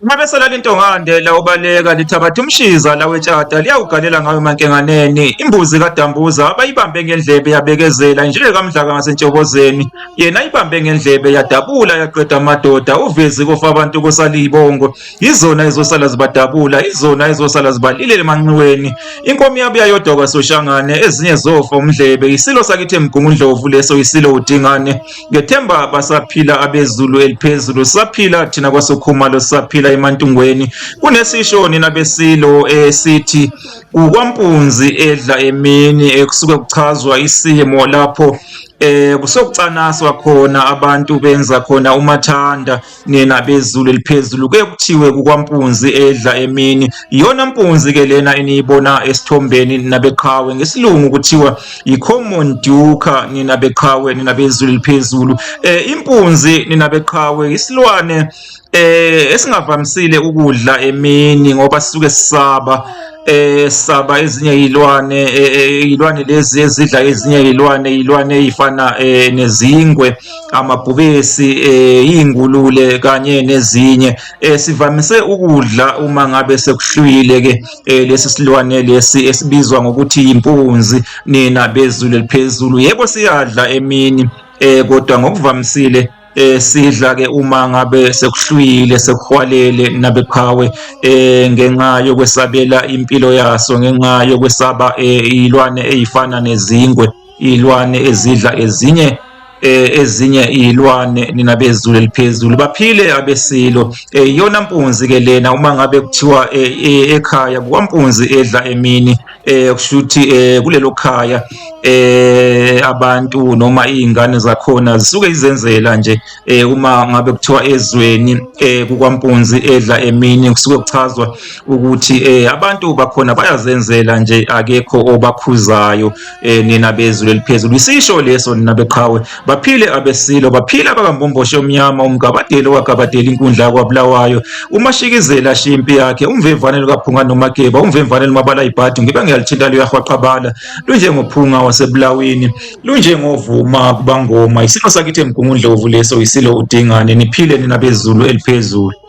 Ngabe salala intongande la ubaleka lithabatha umshiza la wetshata liyawugalela ngayo emankenganeni imbuzi kaDambuza abayibambe ngendlebe yabekezela njengekamdlaka ngasentshobozeni yena ayibambe ngendlebe yadabula yaqeda amadoda uvezi kofa abantu kosalibongo izona ezosala zibadabula izona ezosala zibalile emanxiweni inkomo yabuya yodwa kwaSoshangane ezinye zofa umdlebe isilo sakithi emgungundlovu leso isilo udingane ngethemba basaphila abezulu eliphezulu saphila thina kwaSokhumalo saphila emantungweni kunesisho nina besilo esithi ukwampunzi edla emini kusuke kuchazwa isimo lapho kusokucanaswa khona abantu benza khona umathanda nina bezulu eliphezulu ke kuthiwe kukwampunzi edla emini iyona mpunzi ke lena eniyibona esithombeni nabeqhawe ngesilungu kuthiwa i-common duker nina beqhawe nina bezulu eliphezulu impunzi nina beqhawe isilwane esingavamisile ukudla emini ngoba sisuke sisaba saba ezinye izilwane lezi ezidla ezinye izilwane ezifana nezingwe amabhubesi ingulule kanye nezinye sivamise ukudla uma ngabe sekuhlwile ke lesi silwane lesi esibizwa ngokuthi impunzi nina bezulu eliphezulu yebo siyadla emini kodwa ngokuvamisile sidla ke uma ngabe sekuhlwile sekuhwalele nabeqhawe ngenxa yokwesabela impilo yaso ngenxa yokwesaba izilwane ezifana nezingwe izilwane ezidla ezinye izilwane nina bezulu eliphezulu baphile abesilo iyona mpunzi ke lena uma ngabe kuthiwa ekhaya kwampunzi edla emini kushuthi kulelo khaya abantu noma izingane zakhona zisuke izenzela nje uma ngabe kuthiwa ezweni kukwampunzi edla emini kusuke kuchazwa ukuthi abantu bakhona bayazenzela nje akekho obakhuzayo nina bezulu eliphezulu isisho leso nina beqhawe baphile abesilo baphile abakambomboshi omnyama umgabadeli wagabadela inkundla kwaBulawayo umashikizela shimpi yakhe umvemvanelo kaPhunga noMageba umvemvanelo mabala ibhadi ngibe ngiyalithinta luyahwaqabala lunjengophunga waseBulawini lunjengovuma kubangoma isilo sakithi emgungundlovu leso isilo udingane niphile nina bezulu eliphezulu.